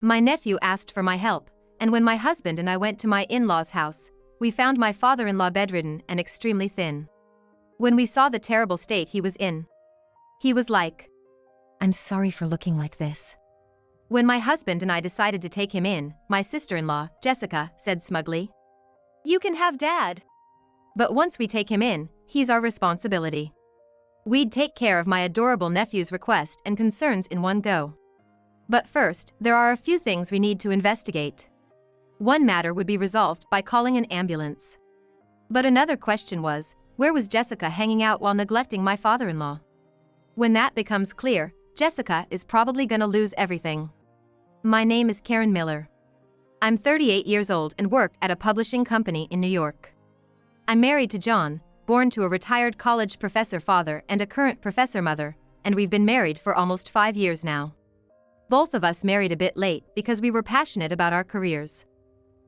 My nephew asked for my help, and when my husband and I went to my in-laws' house, we found my father-in-law bedridden and extremely thin. When we saw the terrible state he was in, he was like, "I'm sorry for looking like this." When my husband and I decided to take him in, my sister-in-law, Jessica, said smugly, "You can have Dad. But once we take him in, he's our responsibility." We'd take care of my adorable nephew's request and concerns in one go. But first, there are a few things we need to investigate. One matter would be resolved by calling an ambulance. But another question was, where was Jessica hanging out while neglecting my father-in-law? When that becomes clear, Jessica is probably gonna lose everything. My name is Karen Miller. I'm 38 years old and work at a publishing company in New York. I'm married to John, born to a retired college professor father and a current professor mother, and we've been married for almost 5 years now. Both of us married a bit late because we were passionate about our careers.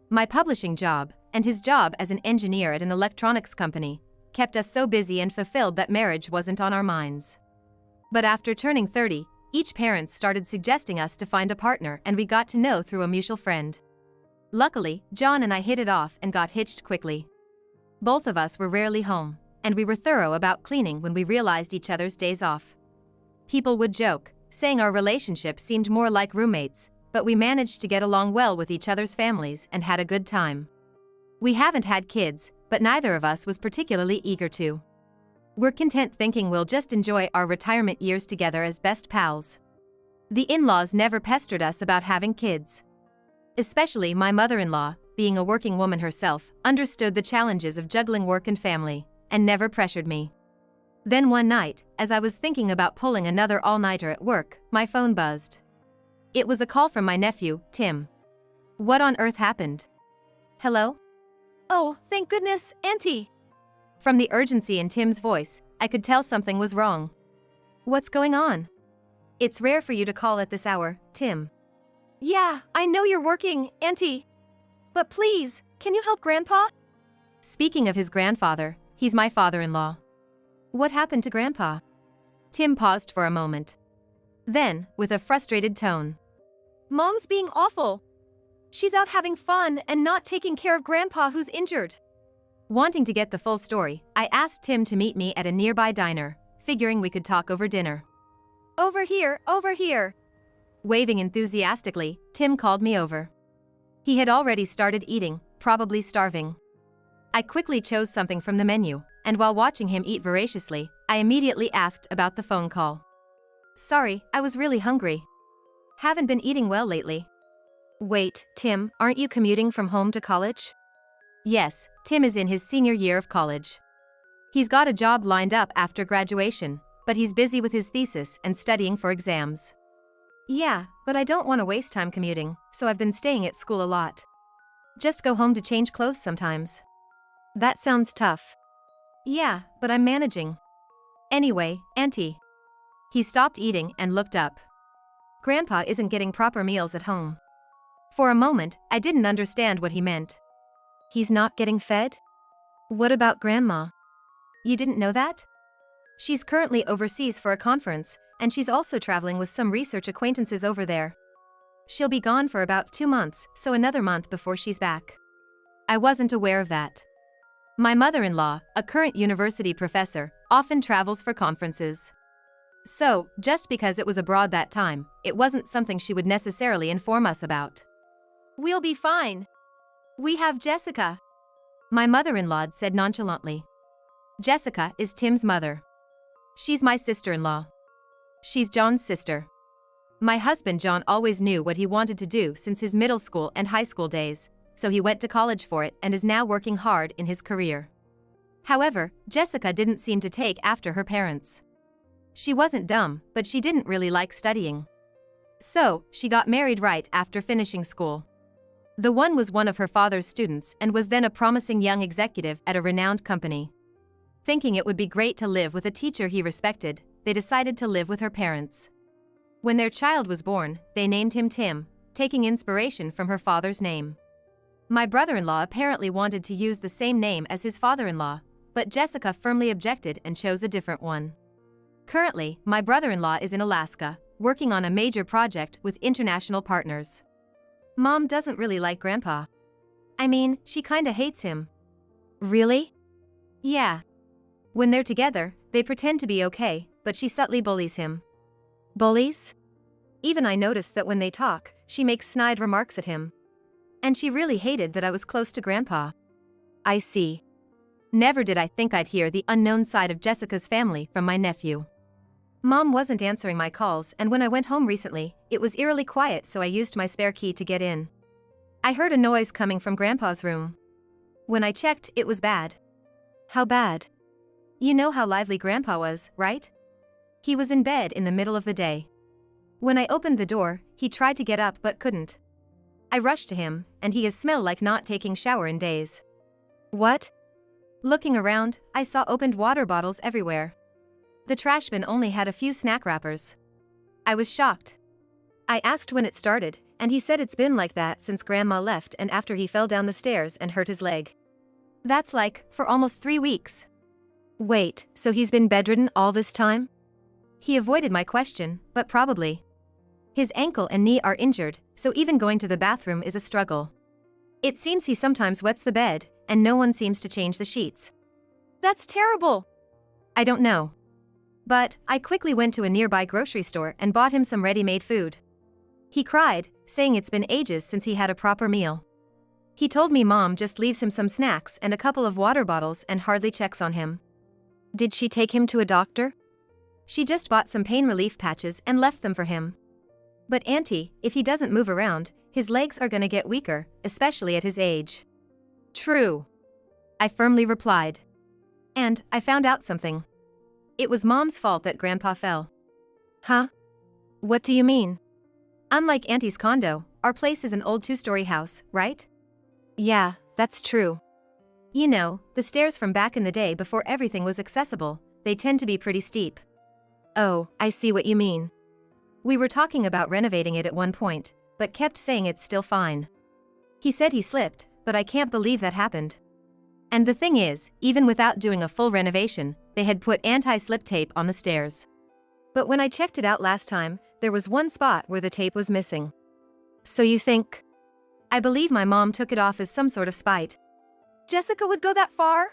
My publishing job, and his job as an engineer at an electronics company, kept us so busy and fulfilled that marriage wasn't on our minds. But after turning 30, each parent started suggesting us to find a partner, and we got to know through a mutual friend. Luckily, John and I hit it off and got hitched quickly. Both of us were rarely home, and we were thorough about cleaning when we realized each other's days off. People would joke, saying our relationship seemed more like roommates, but we managed to get along well with each other's families and had a good time. We haven't had kids, but neither of us was particularly eager to. We're content thinking we'll just enjoy our retirement years together as best pals. The in-laws never pestered us about having kids. Especially my mother-in-law, being a working woman herself, understood the challenges of juggling work and family, and never pressured me. Then one night, as I was thinking about pulling another all-nighter at work, my phone buzzed. It was a call from my nephew, Tim. What on earth happened? Hello? Oh, thank goodness, Auntie. From the urgency in Tim's voice, I could tell something was wrong. What's going on? It's rare for you to call at this hour, Tim. Yeah, I know you're working, Auntie. But please, can you help Grandpa? Speaking of his grandfather, he's my father-in-law. What happened to Grandpa? Tim paused for a moment. Then, with a frustrated tone, Mom's being awful. She's out having fun and not taking care of Grandpa who's injured. Wanting to get the full story, I asked Tim to meet me at a nearby diner, figuring we could talk over dinner. Over here, over here. Waving enthusiastically, Tim called me over. He had already started eating, probably starving. I quickly chose something from the menu, and while watching him eat voraciously, I immediately asked about the phone call. Sorry, I was really hungry. Haven't been eating well lately. Wait, Tim, aren't you commuting from home to college? Yes, Tim is in his senior year of college. He's got a job lined up after graduation, but he's busy with his thesis and studying for exams. Yeah, but I don't want to waste time commuting, so I've been staying at school a lot. Just go home to change clothes sometimes. That sounds tough. Yeah, but I'm managing. Anyway, Auntie. He stopped eating and looked up. Grandpa isn't getting proper meals at home. For a moment, I didn't understand what he meant. He's not getting fed? What about Grandma? You didn't know that? She's currently overseas for a conference, and she's also traveling with some research acquaintances over there. She'll be gone for about 2 months, so another month before she's back. I wasn't aware of that. My mother-in-law, a current university professor, often travels for conferences. So, just because it was abroad that time, it wasn't something she would necessarily inform us about. We'll be fine. We have Jessica. My mother-in-law said nonchalantly. Jessica is Tim's mother. She's my sister-in-law. She's John's sister. My husband John always knew what he wanted to do since his middle school and high school days, so he went to college for it and is now working hard in his career. However, Jessica didn't seem to take after her parents. She wasn't dumb, but she didn't really like studying. So, she got married right after finishing school. The one was one of her father's students and was then a promising young executive at a renowned company. Thinking it would be great to live with a teacher he respected, they decided to live with her parents. When their child was born, they named him Tim, taking inspiration from her father's name. My brother-in-law apparently wanted to use the same name as his father-in-law, but Jessica firmly objected and chose a different one. Currently, my brother-in-law is in Alaska, working on a major project with international partners. Mom doesn't really like Grandpa. I mean, she kinda hates him. Really? Yeah. When they're together, they pretend to be okay, but she subtly bullies him. Bullies? Even I noticed that when they talk, she makes snide remarks at him. And she really hated that I was close to Grandpa. I see. Never did I think I'd hear the unknown side of Jessica's family from my nephew. Mom wasn't answering my calls, and when I went home recently, it was eerily quiet, so I used my spare key to get in. I heard a noise coming from Grandpa's room. When I checked, it was bad. How bad? You know how lively Grandpa was, right? He was in bed in the middle of the day. When I opened the door, he tried to get up but couldn't. I rushed to him, and he has smelled like not taking shower in days. What? Looking around, I saw opened water bottles everywhere. The trash bin only had a few snack wrappers. I was shocked. I asked when it started, and he said it's been like that since Grandma left and after he fell down the stairs and hurt his leg. That's like, for almost 3 weeks. Wait, so he's been bedridden all this time? He avoided my question, but probably. His ankle and knee are injured, so even going to the bathroom is a struggle. It seems he sometimes wets the bed, and no one seems to change the sheets. That's terrible! I don't know. But I quickly went to a nearby grocery store and bought him some ready-made food. He cried, saying it's been ages since he had a proper meal. He told me Mom just leaves him some snacks and a couple of water bottles and hardly checks on him. Did she take him to a doctor? She just bought some pain relief patches and left them for him. But Auntie, if he doesn't move around, his legs are gonna get weaker, especially at his age. True. I firmly replied. And I found out something. It was Mom's fault that Grandpa fell. Huh? What do you mean? Unlike Auntie's condo, our place is an old 2-story house, right? Yeah, that's true. You know, the stairs from back in the day before everything was accessible, they tend to be pretty steep. Oh, I see what you mean. We were talking about renovating it at one point, but kept saying it's still fine. He said he slipped, but I can't believe that happened. And the thing is, even without doing a full renovation, they had put anti-slip tape on the stairs. But when I checked it out last time, there was one spot where the tape was missing. So you think? I believe my mom took it off as some sort of spite. Jessica would go that far?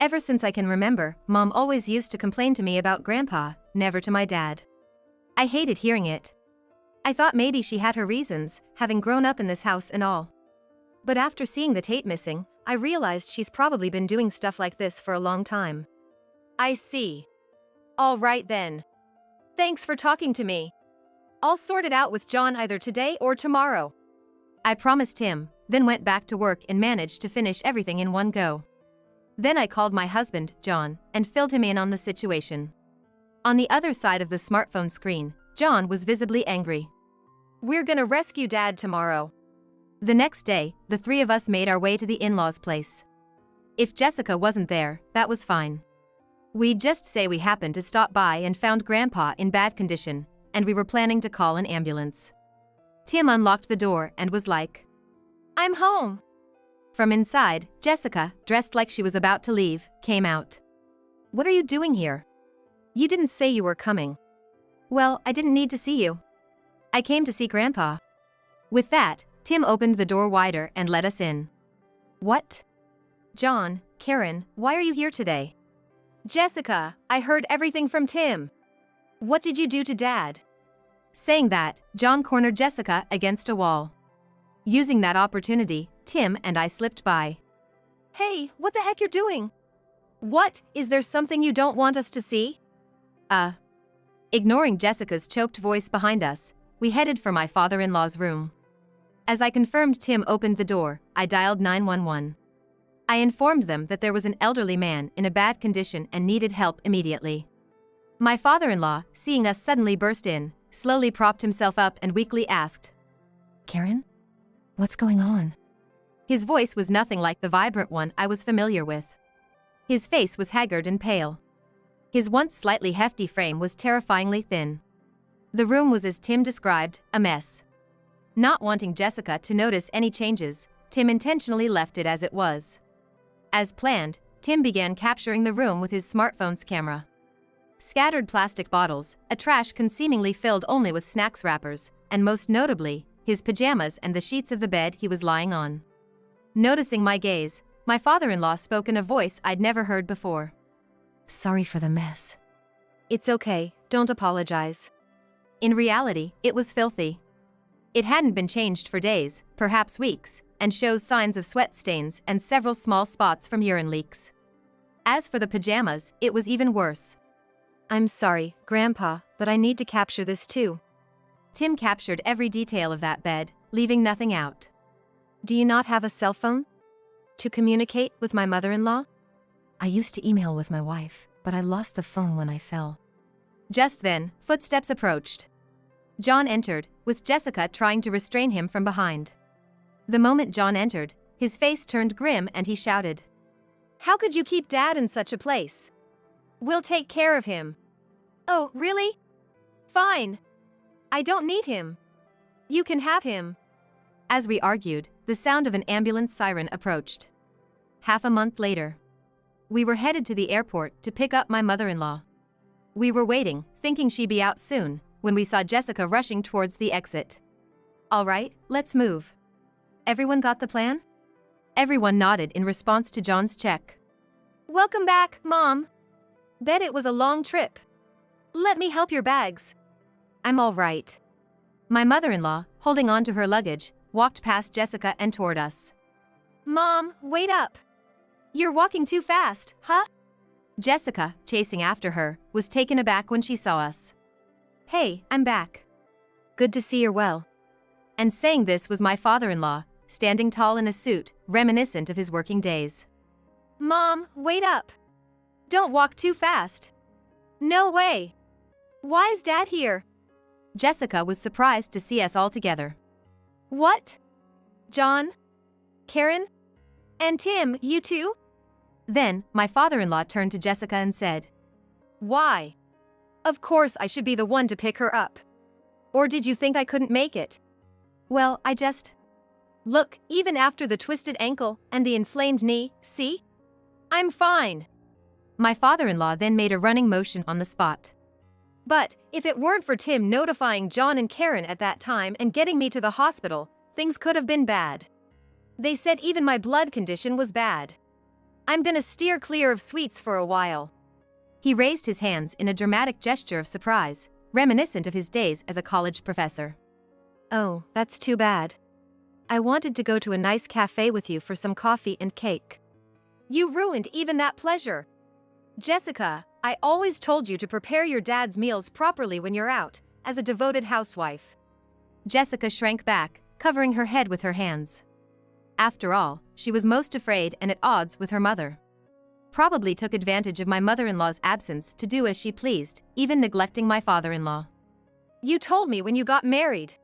Ever since I can remember, Mom always used to complain to me about Grandpa, never to my dad. I hated hearing it. I thought maybe she had her reasons, having grown up in this house and all. But after seeing the tape missing, I realized she's probably been doing stuff like this for a long time. I see. All right then. Thanks for talking to me. I'll sort it out with John either today or tomorrow. I promised him, then went back to work and managed to finish everything in one go. Then I called my husband, John, and filled him in on the situation. On the other side of the smartphone screen, John was visibly angry. We're gonna rescue Dad tomorrow. The next day, the 3 of us made our way to the in-laws' place. If Jessica wasn't there, that was fine. We'd just say we happened to stop by and found Grandpa in bad condition, and we were planning to call an ambulance. Tim unlocked the door and was like, "I'm home." From inside, Jessica, dressed like she was about to leave, came out. "What are you doing here? You didn't say you were coming." "Well, I didn't need to see you. I came to see Grandpa." With that, Tim opened the door wider and let us in. "What? John, Karen, why are you here today?" "Jessica, I heard everything from Tim. What did you do to Dad?" Saying that, John cornered Jessica against a wall. Using that opportunity, Tim and I slipped by. "Hey, what the heck you're doing? What, is there something you don't want us to see?" Ignoring Jessica's choked voice behind us, we headed for my father-in-law's room. As I confirmed Tim opened the door, I dialed 911. I informed them that there was an elderly man in a bad condition and needed help immediately. My father-in-law, seeing us suddenly burst in, slowly propped himself up and weakly asked, "Karen? What's going on?" His voice was nothing like the vibrant one I was familiar with. His face was haggard and pale. His once slightly hefty frame was terrifyingly thin. The room was as Tim described, a mess. Not wanting Jessica to notice any changes, Tim intentionally left it as it was. As planned, Tim began capturing the room with his smartphone's camera. Scattered plastic bottles, a trash can seemingly filled only with snacks wrappers, and most notably, his pajamas and the sheets of the bed he was lying on. Noticing my gaze, my father-in-law spoke in a voice I'd never heard before. "Sorry for the mess." "It's okay, don't apologize." In reality, it was filthy. It hadn't been changed for days, perhaps weeks, and shows signs of sweat stains and several small spots from urine leaks. As for the pajamas, it was even worse. "I'm sorry, Grandpa, but I need to capture this too." Tim captured every detail of that bed, leaving nothing out. "Do you not have a cell phone? To communicate with my mother-in-law?" "I used to email with my wife, but I lost the phone when I fell." Just then, footsteps approached. John entered, with Jessica trying to restrain him from behind. The moment John entered, his face turned grim and he shouted, "How could you keep Dad in such a place? We'll take care of him." "Oh, really? Fine. I don't need him. You can have him." As we argued, the sound of an ambulance siren approached. Half a month later, we were headed to the airport to pick up my mother-in-law. We were waiting, thinking she'd be out soon, when we saw Jessica rushing towards the exit. "All right, let's move. Everyone got the plan?" Everyone nodded in response to John's check. "Welcome back, Mom. Bet it was a long trip. Let me help your bags." "I'm all right." My mother-in-law, holding on to her luggage, walked past Jessica and toward us. "Mom, wait up. You're walking too fast, huh?" Jessica, chasing after her, was taken aback when she saw us. "Hey, I'm back. Good to see you're well." And saying this was my father-in-law, standing tall in a suit, reminiscent of his working days. "Mom, wait up. Don't walk too fast." "No way. Why is Dad here?" Jessica was surprised to see us all together. "What? John? Karen? And Tim, you too?" Then, my father-in-law turned to Jessica and said, "Why? Of course I should be the one to pick her up. Or did you think I couldn't make it?" "Well, I just..." "Look, even after the twisted ankle and the inflamed knee, see? I'm fine." My father-in-law then made a running motion on the spot. "But, if it weren't for Tim notifying John and Karen at that time and getting me to the hospital, things could have been bad. They said even my blood condition was bad. I'm gonna steer clear of sweets for a while." He raised his hands in a dramatic gesture of surprise, reminiscent of his days as a college professor. "Oh, that's too bad. I wanted to go to a nice cafe with you for some coffee and cake." "You ruined even that pleasure. Jessica, I always told you to prepare your dad's meals properly when you're out, as a devoted housewife." Jessica shrank back, covering her head with her hands. After all, she was most afraid and at odds with her mother. Probably took advantage of my mother-in-law's absence to do as she pleased, even neglecting my father-in-law. "You told me when you got married.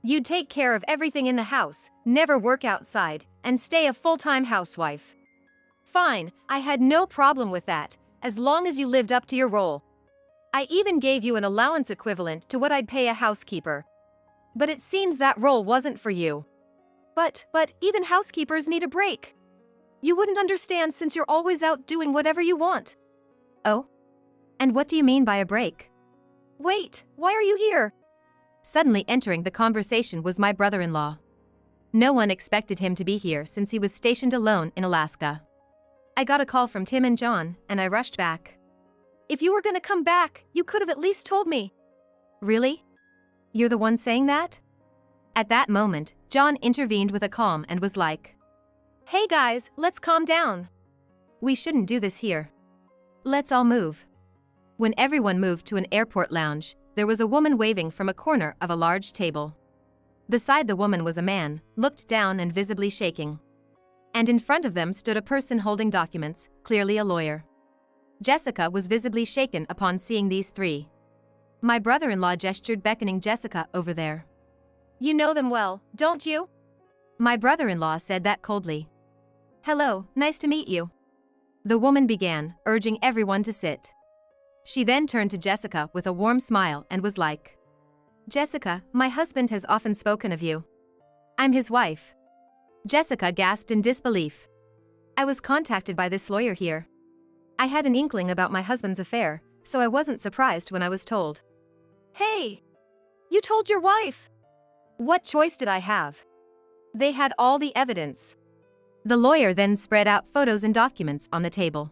You'd take care of everything in the house, never work outside, and stay a full-time housewife. Fine, I had no problem with that, as long as you lived up to your role. I even gave you an allowance equivalent to what I'd pay a housekeeper. But it seems that role wasn't for you." But even housekeepers need a break. You wouldn't understand since you're always out doing whatever you want." "Oh? And what do you mean by a break?" "Wait, why are you here?" Suddenly entering the conversation was my brother-in-law. No one expected him to be here since he was stationed alone in Alaska. I got a call from Tim and John, and I rushed back. "If you were gonna come back, you could have at least told me." "Really? You're the one saying that?" At that moment, John intervened with a calm and was like, "Hey guys, let's calm down. We shouldn't do this here. Let's all move." When everyone moved to an airport lounge, there was a woman waving from a corner of a large table. Beside the woman was a man, looked down and visibly shaking. And in front of them stood a person holding documents, clearly a lawyer. Jessica was visibly shaken upon seeing these three. My brother-in-law gestured, beckoning Jessica over there. "You know them well, don't you?" My brother-in-law said that coldly. "Hello, nice to meet you." The woman began, urging everyone to sit. She then turned to Jessica with a warm smile and was like, "Jessica, my husband has often spoken of you. I'm his wife." Jessica gasped in disbelief. "I was contacted by this lawyer here. I had an inkling about my husband's affair, so I wasn't surprised when I was told." "Hey! You told your wife!" What choice did I have? They had all the evidence. The lawyer then spread out photos and documents on the table.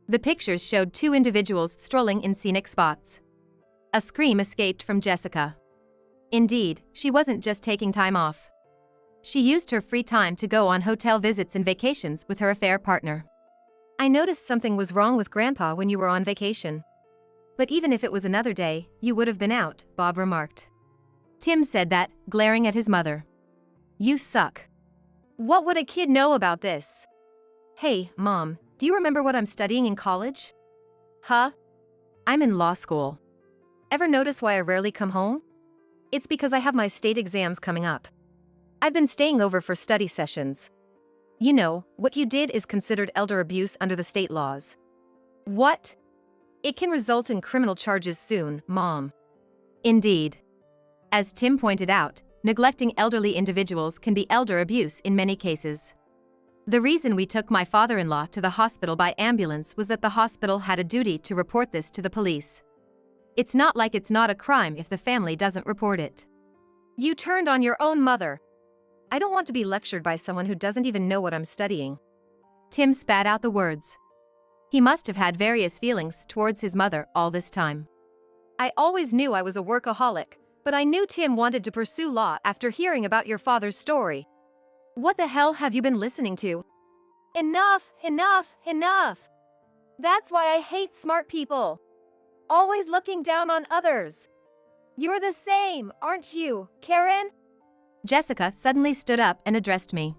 The pictures showed two individuals strolling in scenic spots. A scream escaped from Jessica. Indeed, she wasn't just taking time off. She used her free time to go on hotel visits and vacations with her affair partner. I noticed something was wrong with Grandpa when you were on vacation. But even if it was another day, you would have been out, Bob remarked. Tim said that, glaring at his mother. You suck. What would a kid know about this? Hey, Mom, do you remember what I'm studying in college? Huh? I'm in law school. Ever notice why I rarely come home? It's because I have my state exams coming up. I've been staying over for study sessions. You know, what you did is considered elder abuse under the state laws. What? It can result in criminal charges soon, Mom. Indeed. As Tim pointed out, neglecting elderly individuals can be elder abuse in many cases. The reason we took my father-in-law to the hospital by ambulance was that the hospital had a duty to report this to the police. It's not like it's not a crime if the family doesn't report it. You turned on your own mother. I don't want to be lectured by someone who doesn't even know what I'm studying. Tim spat out the words. He must have had various feelings towards his mother all this time. I always knew I was a workaholic, but I knew Tim wanted to pursue law after hearing about your father's story. What the hell have you been listening to? Enough, enough, enough. That's why I hate smart people. Always looking down on others. You're the same, aren't you, Karen? Jessica suddenly stood up and addressed me.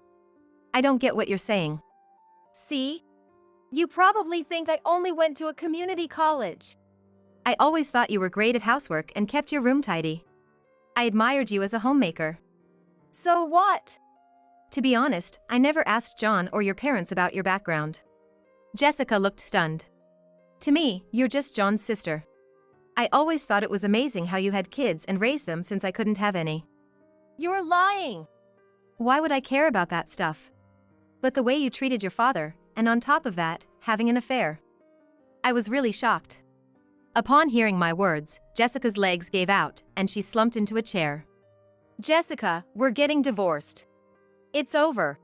I don't get what you're saying. See? You probably think I only went to a community college. I always thought you were great at housework and kept your room tidy. I admired you as a homemaker. So what? To be honest, I never asked John or your parents about your background. Jessica looked stunned. To me, you're just John's sister. I always thought it was amazing how you had kids and raised them since I couldn't have any. You're lying! Why would I care about that stuff? But the way you treated your father, and on top of that, having an affair. I was really shocked. Upon hearing my words, Jessica's legs gave out, and she slumped into a chair. Jessica, we're getting divorced. It's over.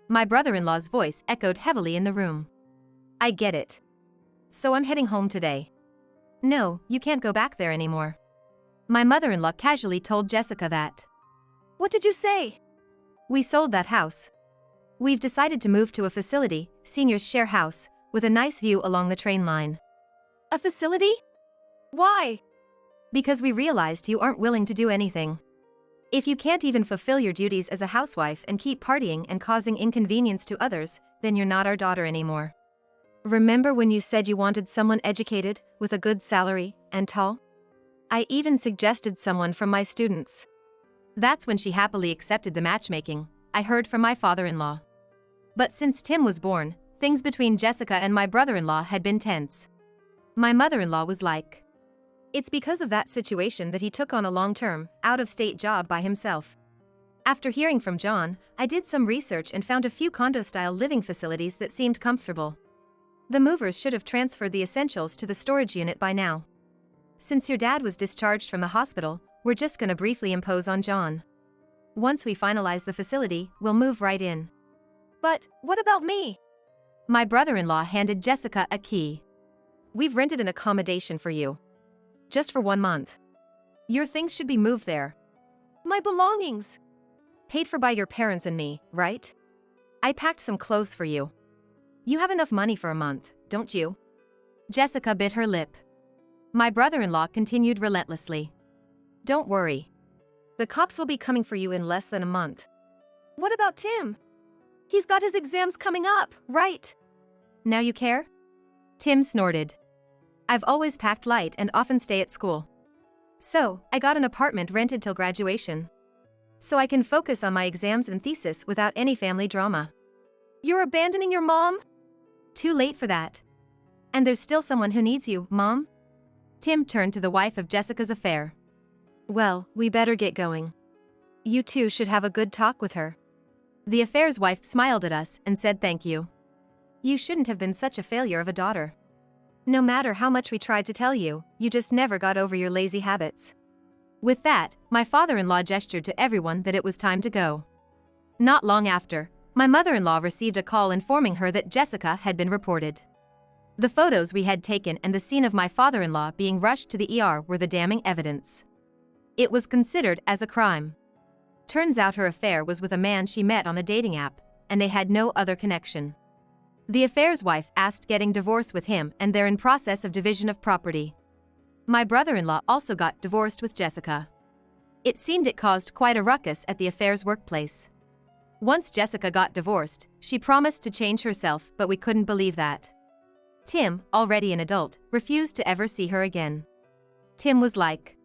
My brother-in-law's voice echoed heavily in the room. I get it. So I'm heading home today. No, you can't go back there anymore. My mother-in-law casually told Jessica that. What did you say? We sold that house. We've decided to move to a facility, seniors share house, with a nice view along the train line. A facility? Why? Because we realized you aren't willing to do anything. If you can't even fulfill your duties as a housewife and keep partying and causing inconvenience to others, then you're not our daughter anymore. Remember when you said you wanted someone educated, with a good salary, and tall? I even suggested someone from my students. That's when she happily accepted the matchmaking, I heard from my father-in-law. But since Tim was born, things between Jessica and my brother-in-law had been tense. My mother-in-law was like, it's because of that situation that he took on a long-term, out-of-state job by himself. After hearing from John, I did some research and found a few condo-style living facilities that seemed comfortable. The movers should have transferred the essentials to the storage unit by now. Since your dad was discharged from the hospital, we're just gonna briefly impose on John. Once we finalize the facility, we'll move right in. But, what about me? My brother-in-law handed Jessica a key. We've rented an accommodation for you. Just for 1 month. Your things should be moved there. My belongings. Paid for by your parents and me, right? I packed some clothes for you. You have enough money for a month, don't you? Jessica bit her lip. My brother-in-law continued relentlessly. Don't worry. The cops will be coming for you in less than a month. What about Tim? He's got his exams coming up, right? Now you care? Tim snorted. I've always packed light and often stay at school. So, I got an apartment rented till graduation. So I can focus on my exams and thesis without any family drama. You're abandoning your mom? Too late for that. And there's still someone who needs you, Mom? Tim turned to the wife of Jessica's affair. Well, we better get going. You two should have a good talk with her. The affair's wife smiled at us and said thank you. You shouldn't have been such a failure of a daughter. No matter how much we tried to tell you, you just never got over your lazy habits. With that, my father-in-law gestured to everyone that it was time to go. Not long after, my mother-in-law received a call informing her that Jessica had been reported. The photos we had taken and the scene of my father-in-law being rushed to the ER were the damning evidence. It was considered as a crime. Turns out her affair was with a man she met on a dating app, and they had no other connection. The affair's wife asked getting divorced with him, and they're in process of division of property. My brother-in-law also got divorced with Jessica. It seemed it caused quite a ruckus at the affair's workplace. Once Jessica got divorced, she promised to change herself, but we couldn't believe that. Tim, already an adult, refused to ever see her again. Tim was like,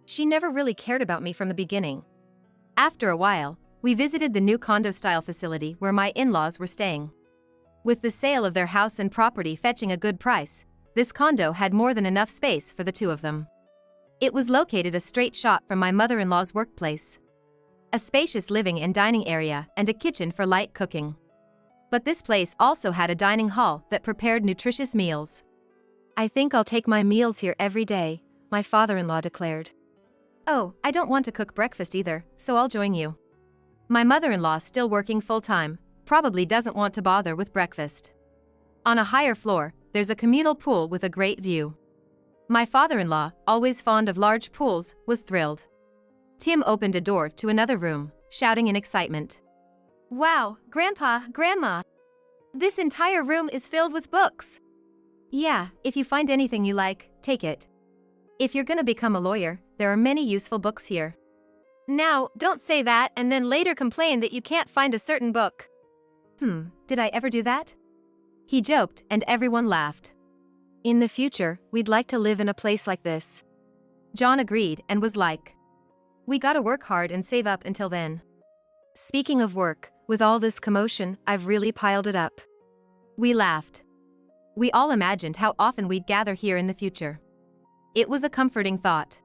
"She never really cared about me from the beginning." After a while, we visited the new condo-style facility where my in-laws were staying. With the sale of their house and property fetching a good price, this condo had more than enough space for the two of them. It was located a straight shot from my mother-in-law's workplace. A spacious living and dining area and a kitchen for light cooking. But this place also had a dining hall that prepared nutritious meals. "I think I'll take my meals here every day," my father-in-law declared. "Oh, I don't want to cook breakfast either, so I'll join you." My mother-in-law, still working full-time, probably doesn't want to bother with breakfast. On a higher floor, there's a communal pool with a great view. My father-in-law, always fond of large pools, was thrilled. Tim opened a door to another room, shouting in excitement. "Wow, Grandpa, Grandma! This entire room is filled with books." "Yeah, if you find anything you like, take it. If you're gonna become a lawyer, there are many useful books here." "Now, don't say that and then later complain that you can't find a certain book." Did I ever do that?" He joked, and everyone laughed. "In the future, we'd like to live in a place like this." John agreed and was like, "We gotta work hard and save up until then." Speaking of work, with all this commotion, I've really piled it up. We laughed. We all imagined how often we'd gather here in the future. It was a comforting thought.